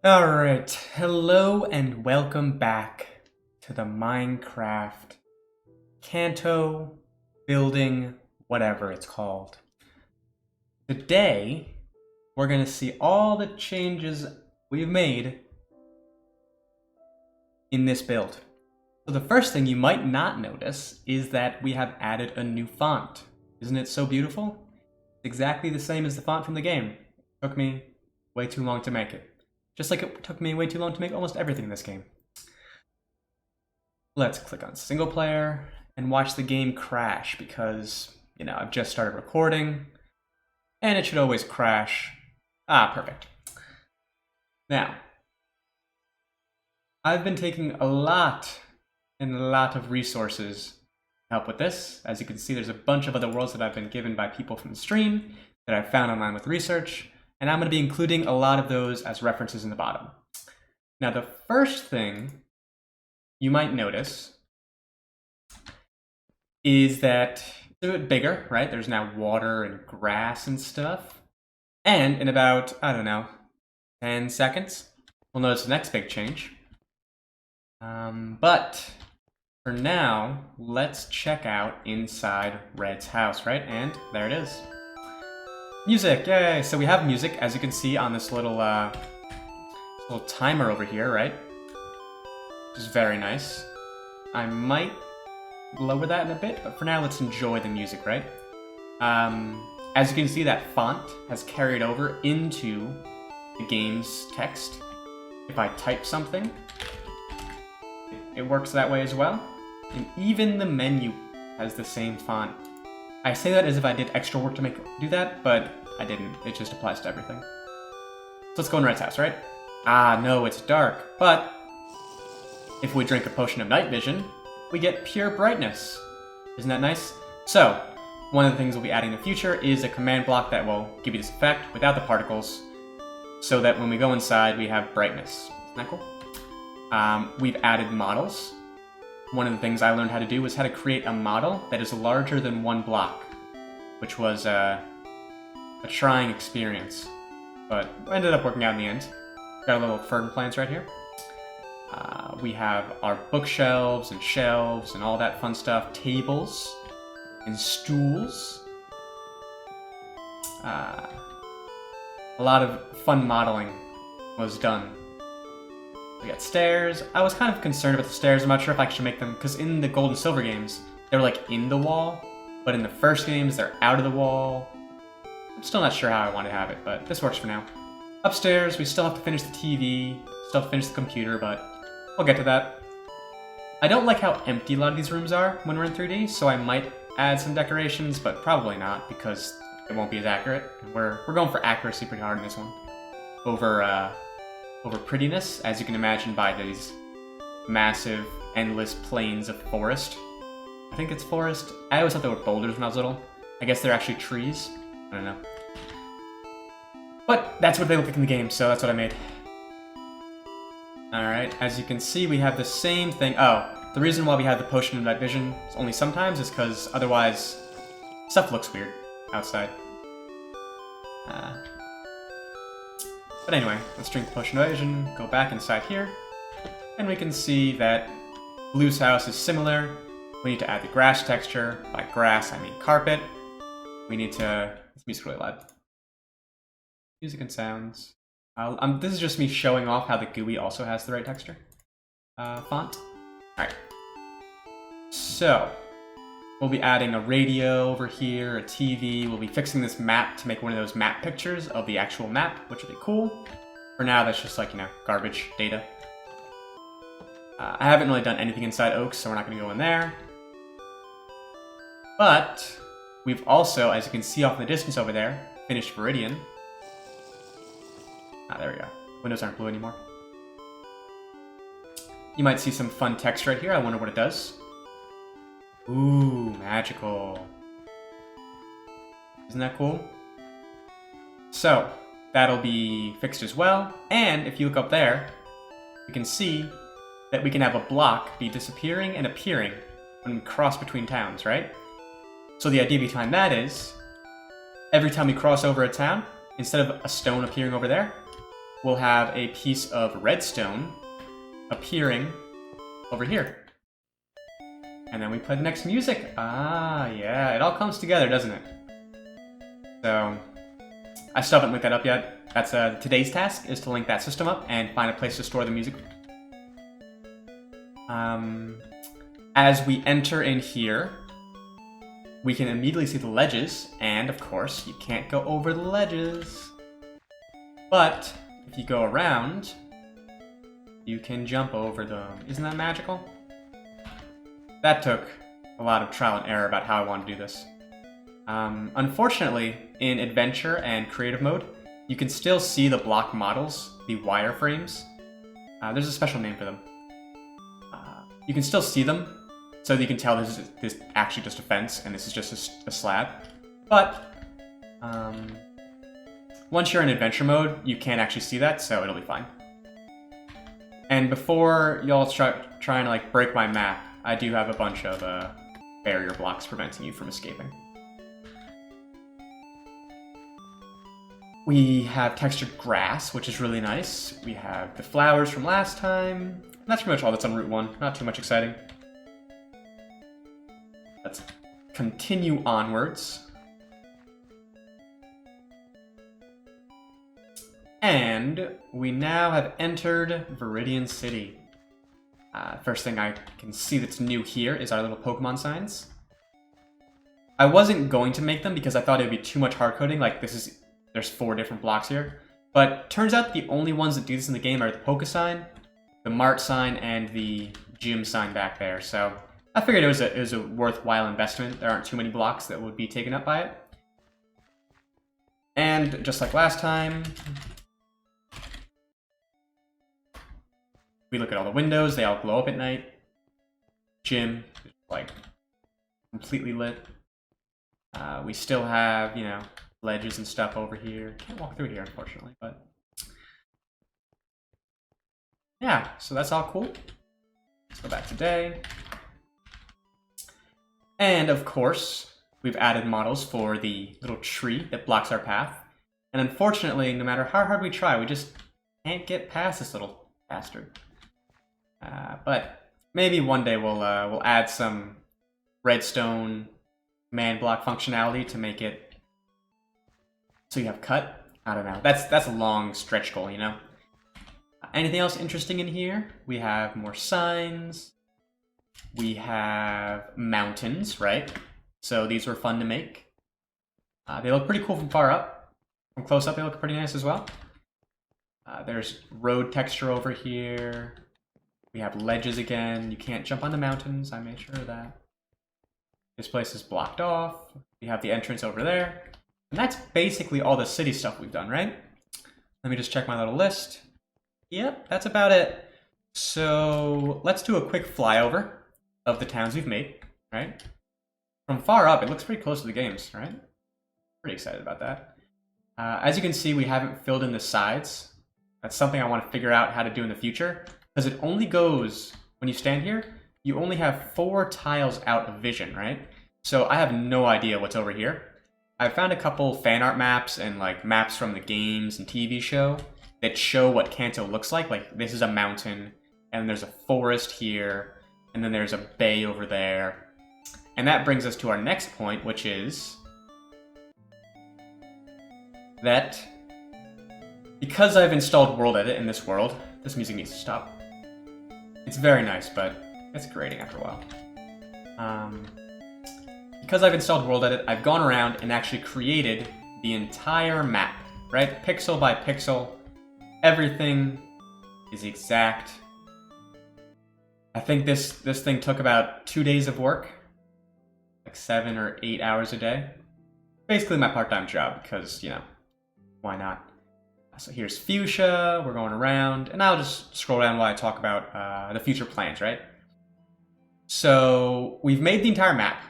Alright, hello and welcome back to the Minecraft Kanto building, whatever it's called. Today, we're going to see all the changes we've made in this build. So the first thing you might not notice is that we have added a new font. Isn't it so beautiful? It's exactly the same as the font from the game. It took me way too long to make it. Just like it took me way too long to make almost everything in this game. Let's click on single player and watch the game crash because, I've just started recording and it should always crash. Perfect. Now, I've been taking a lot of resources to help with this. As you can see, there's a bunch of other worlds that I've been given by people from the stream that I've found online with research. And I'm going to be including a lot of those as references in the bottom. Now, the first thing you might notice is that it's a bit bigger, right? There's now water and grass and stuff. And in about, 10 seconds, we'll notice the next big change. But for now, let's check out inside Red's house, right? And there it is. Music, yay! So we have music, as you can see on this little timer over here, right? Which is very nice. I might lower that in a bit, but for now, let's enjoy the music, right? As you can see, that font has carried over into the game's text. If I type something, it works that way as well. And even the menu has the same font. I say that as if I did extra work to do that, but I didn't. It just applies to everything. So let's go in Red's house, right? No, it's dark. But if we drink a potion of night vision, we get pure brightness. Isn't that nice? So, one of the things we'll be adding in the future is a command block that will give you this effect without the particles, so that when we go inside, we have brightness. Isn't that cool? We've added models. One of the things I learned how to do was how to create a model that is larger than one block, which was a trying experience, but ended up working out in the end. Got a little fern plants right here. We have our bookshelves and shelves and all that fun stuff, tables and stools. A lot of fun modeling was done. We got stairs. I was kind of concerned about the stairs. I'm not sure if I should make them, because in the gold and silver games, they're like in the wall, but in the first games, they're out of the wall. I'm still not sure how I want to have it, but this works for now. Upstairs, we still have to finish the TV, still have to finish the computer, but we'll get to that. I don't like how empty a lot of these rooms are when we're in 3D, so I might add some decorations, but probably not, because it won't be as accurate. We're going for accuracy pretty hard in this one. Over prettiness, as you can imagine by these massive, endless plains of forest. I think it's forest. I always thought they were boulders when I was little. I guess they're actually trees. I don't know. But that's what they look like in the game, so that's what I made. Alright, as you can see, we have the same thing. Oh, the reason why we have the potion of night vision only sometimes is because otherwise stuff looks weird outside. But anyway, let's drink the potion of vision, go back inside here, and we can see that Blue's house is similar. We need to add the grass texture. By grass, I mean carpet. We need to... This music's really loud. Music and sounds. This is just me showing off how the GUI also has the right texture. Font. Alright. So, we'll be adding a radio over here, a TV. We'll be fixing this map to make one of those map pictures of the actual map, which will be cool. For now, that's just like, garbage data. I haven't really done anything inside Oaks, so we're not going to go in there. But we've also, as you can see off in the distance over there, finished Viridian. There we go. Windows aren't blue anymore. You might see some fun text right here. I wonder what it does. Ooh, magical. Isn't that cool? So, that'll be fixed as well. And if you look up there, you can see that we can have a block be disappearing and appearing when we cross between towns, right? So the idea behind that is, every time we cross over a town, instead of a stone appearing over there, we'll have a piece of redstone appearing over here. And then we play the next music. Ah, yeah, it all comes together, doesn't it? So, I still haven't linked that up yet. That's today's task, is to link that system up and find a place to store the music. As we enter in here, we can immediately see the ledges, and of course, you can't go over the ledges. But, if you go around, you can jump over them. Isn't that magical? That took a lot of trial and error about how I want to do this. Unfortunately, in Adventure and Creative Mode, you can still see the block models, the wireframes. There's a special name for them. You can still see them, so that you can tell this is actually just a fence, and this is just a slab. But, once you're in Adventure Mode, you can't actually see that, so it'll be fine. And before y'all try and like break my map, I do have a bunch of barrier blocks preventing you from escaping. We have textured grass, which is really nice. We have the flowers from last time. That's pretty much all that's on Route 1. Not too much exciting. Let's continue onwards. And we now have entered Viridian City. First thing I can see that's new here is our little Pokemon signs. I wasn't going to make them because I thought it would be too much hard coding. Like there's 4 different blocks here. But turns out the only ones that do this in the game are the Poke sign, the Mart sign, and the Gym sign back there. So I figured it was a worthwhile investment. There aren't too many blocks that would be taken up by it. And just like last time, we look at all the windows, they all glow up at night. Gym is like completely lit. We still have, you know, ledges and stuff over here. Can't walk through here, unfortunately, but yeah, so that's all cool. Let's go back to day. And of course, we've added models for the little tree that blocks our path. And unfortunately, no matter how hard we try, we just can't get past this little bastard. But maybe one day we'll add some redstone man block functionality to make it so you have cut. I don't know. That's a long stretch goal, you know. Anything else interesting in here? We have more signs. We have mountains, right? So these were fun to make. They look pretty cool from far up. From close up, they look pretty nice as well. There's road texture over here. We have ledges again. You can't jump on the mountains. I made sure of that. This place is blocked off. We have the entrance over there. And that's basically all the city stuff we've done, right? Let me just check my little list. Yep, that's about it. So let's do a quick flyover of the towns we've made, right? From far up, it looks pretty close to the games, right? Pretty excited about that. As you can see, we haven't filled in the sides. That's something I want to figure out how to do in the future, because it only goes, when you stand here, you only have 4 tiles out of vision, right? So I have no idea what's over here. I found a couple fan art maps and like maps from the games and TV show that show what Kanto looks like. Like this is a mountain, and there's a forest here, and then there's a bay over there. And that brings us to our next point, which is that because I've installed World Edit in this world, this music needs to stop. It's very nice, but it's grating after a while. Because I've installed World Edit, I've gone around and actually created the entire map, right? Pixel by pixel. Everything is exact. I think this thing took about 2 days of work, like 7 or 8 hours a day. Basically my part-time job, because, you know, why not? So here's Fuchsia, we're going around, and I'll just scroll down while I talk about the future plans, right? So we've made the entire map.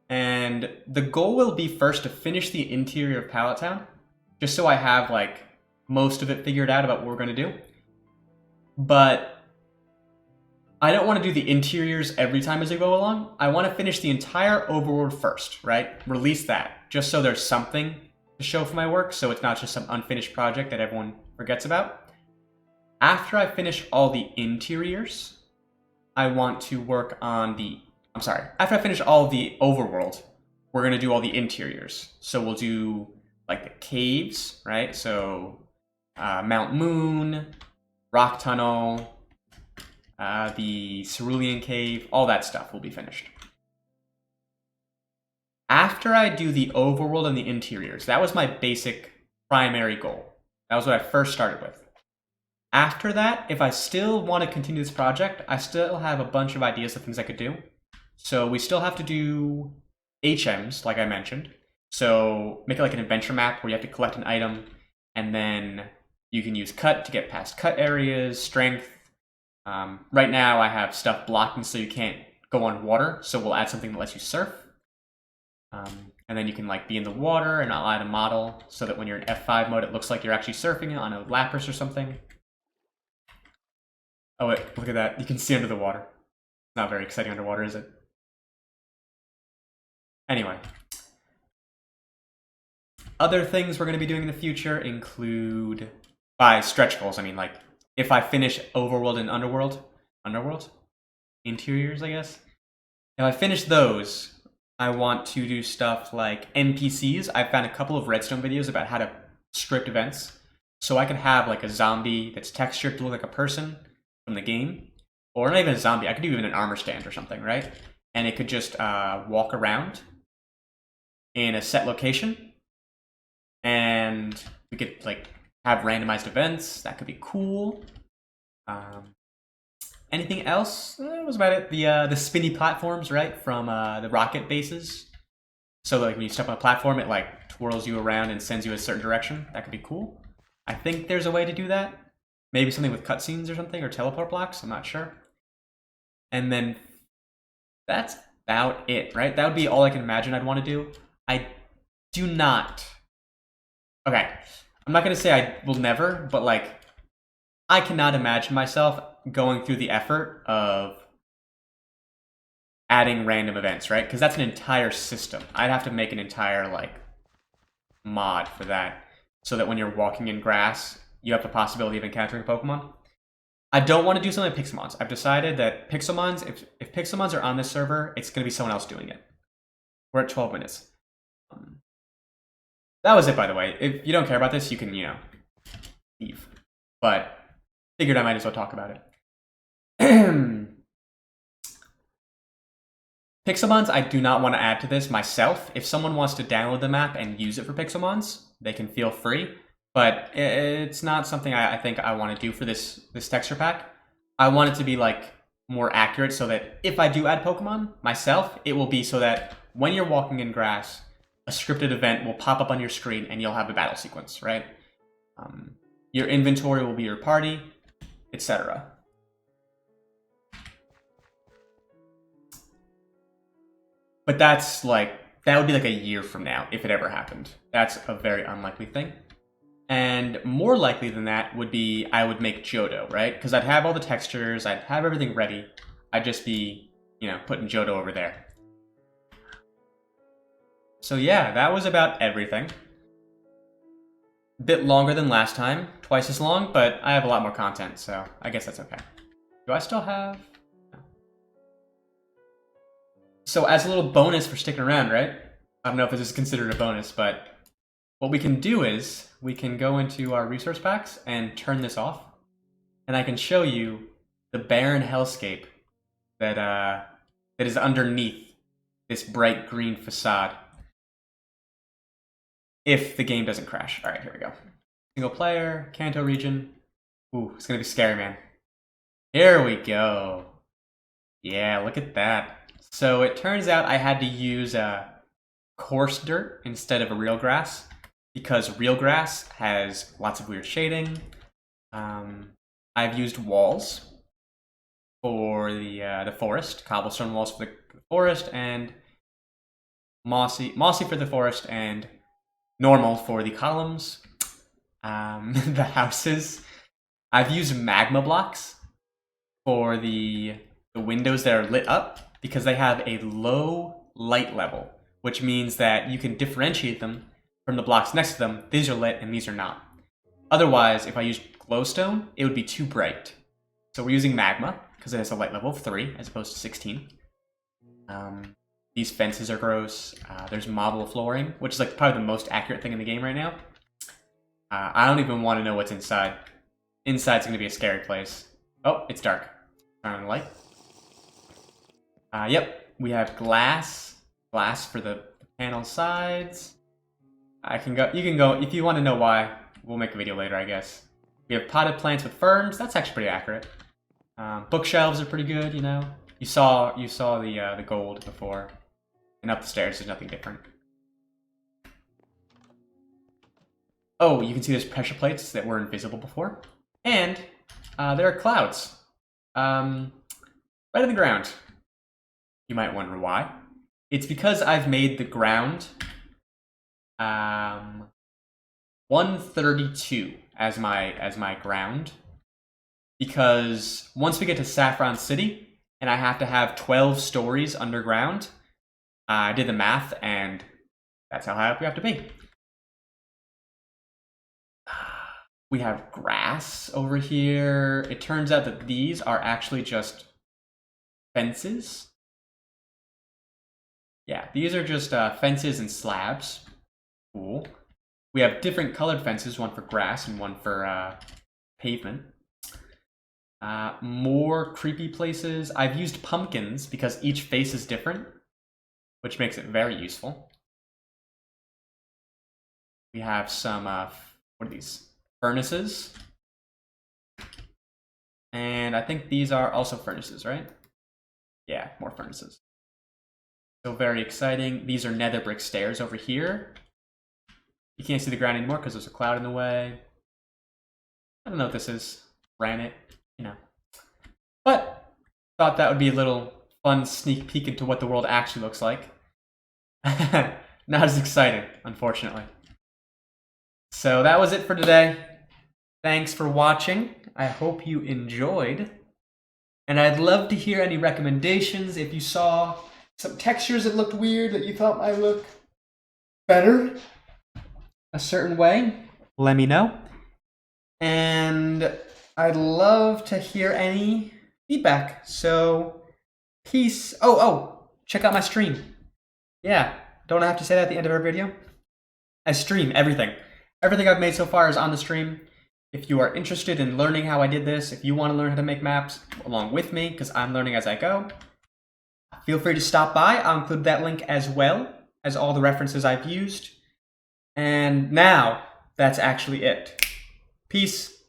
And the goal will be first to finish the interior of Pallet Town, just so I have like most of it figured out about what we're going to do. But I don't want to do the interiors every time as we go along. I want to finish the entire overworld first, right? Release that, just so there's something to show for my work, so it's not just some unfinished project that everyone forgets about. After I finish all the interiors, I want to work on after I finish all the overworld, we're going to do all the interiors. So we'll do like the caves, right? So Mount Moon, Rock Tunnel, the Cerulean Cave, all that stuff will be finished. After I do the overworld and the interiors, that was my basic primary goal. That was what I first started with. After that, if I still want to continue this project, I still have a bunch of ideas of things I could do. So we still have to do HMs, like I mentioned. So make it like an adventure map where you have to collect an item, and then you can use cut to get past cut areas, strength. Right now I have stuff blocking so you can't go on water, so we'll add something that lets you surf. And then you can like be in the water, and I'll add a model so that when you're in F5 mode, it looks like you're actually surfing it on a Lapras or something. Oh wait, look at that. You can see under the water. Not very exciting underwater, is it? Anyway. Other things we're going to be doing in the future include, by stretch goals, I mean like, if I finish Overworld and Underworld? Interiors, I guess? If I finish those, I want to do stuff like NPCs. I found a couple of Redstone videos about how to script events. So I can have like a zombie that's textured to look like a person from the game. Or not even a zombie, I could do even an armor stand or something, right? And it could just walk around in a set location. And we could like have randomized events. That could be cool. Anything else? That was about it. The spinny platforms, right, from the rocket bases. So like when you step on a platform, it like twirls you around and sends you a certain direction. That could be cool. I think there's a way to do that. Maybe something with cutscenes or something, or teleport blocks. I'm not sure. And then that's about it, right? That would be all I can imagine I'd want to do. I do not. Okay, I'm not gonna say I will never, but like, I cannot imagine myself going through the effort of adding random events, right? Because that's an entire system. I'd have to make an entire like mod for that, so that when you're walking in grass, you have the possibility of encountering Pokemon. I don't want to do something like Pixelmons. I've decided that Pixelmons, if Pixelmons are on this server, it's going to be someone else doing it. We're at 12 minutes. That was it, by the way. If you don't care about this, you can, leave. But figured I might as well talk about it. Pixelmons, I do not want to add to this myself. If someone wants to download the map and use it for Pixelmons, they can feel free. But it's not something I think I want to do for this texture pack. I want it to be like more accurate so that if I do add Pokemon myself, it will be so that when you're walking in grass, a scripted event will pop up on your screen and you'll have a battle sequence, right? Your inventory will be your party, etc. But that's like, that would be like a year from now if it ever happened. That's a very unlikely thing. And more likely than that would be I would make Johto, right? Because I'd have all the textures, I'd have everything ready. I'd just be, putting Johto over there. So yeah, that was about everything. Bit longer than last time, twice as long, but I have a lot more content, so I guess that's okay. Do I still have? No. So as a little bonus for sticking around, right? I don't know if this is considered a bonus, but what we can do is we can go into our resource packs and turn this off, and I can show you the barren hellscape that is underneath this bright green facade. If the game doesn't crash. All right, here we go. Single player, Kanto region. Ooh, it's gonna be scary, man. Here we go. Yeah, look at that. So it turns out I had to use coarse dirt instead of a real grass, because real grass has lots of weird shading. I've used walls for the forest, cobblestone walls for the forest, and mossy for the forest, and normal for the columns. The houses. I've used magma blocks for the windows that are lit up because they have a low light level, which means that you can differentiate them from the blocks next to them, these are lit and these are not. Otherwise, if I use glowstone, it would be too bright. So we're using magma, because it has a light level of 3 as opposed to 16. These fences are gross. There's marble flooring, which is like probably the most accurate thing in the game right now. I don't even want to know what's inside. Inside's going to be a scary place. Oh, it's dark. Turn on the light. Yep, we have glass. Glass for the panel sides. You can go, if you want to know why, we'll make a video later, I guess. We have potted plants with ferns. That's actually pretty accurate. Bookshelves are pretty good, you know. You saw the gold before. And up the stairs, there's nothing different. Oh, you can see there's pressure plates that were invisible before. And there are clouds. Right on the ground. You might wonder why. It's because I've made the ground 132 as my ground. Because once we get to Saffron City, and I have to have 12 stories underground, I did the math, and that's how high up we have to be. We have grass over here. It turns out that these are actually just fences. Yeah, these are just fences and slabs. Cool. We have different colored fences, one for grass and one for pavement. More creepy places. I've used pumpkins because each face is different, which makes it very useful. We have some, what are these? Furnaces. And I think these are also furnaces, right? Yeah, more furnaces. So very exciting. These are nether brick stairs over here. You can't see the ground anymore because there's a cloud in the way. I don't know what this is. Granite, you know. But thought that would be a little fun sneak peek into what the world actually looks like. Not as exciting, unfortunately. So that was it for today. Thanks for watching. I hope you enjoyed. And I'd love to hear any recommendations. If you saw some textures that looked weird that you thought might look better a certain way, let me know. And I'd love to hear any feedback. So, peace. Oh, check out my stream. Yeah, don't I have to say that at the end of every video? I stream everything. Everything I've made so far is on the stream. If you are interested in learning how I did this, if you want to learn how to make maps along with me, because I'm learning as I go, feel free to stop by. I'll include that link as well as all the references I've used. And now, that's actually it. Peace.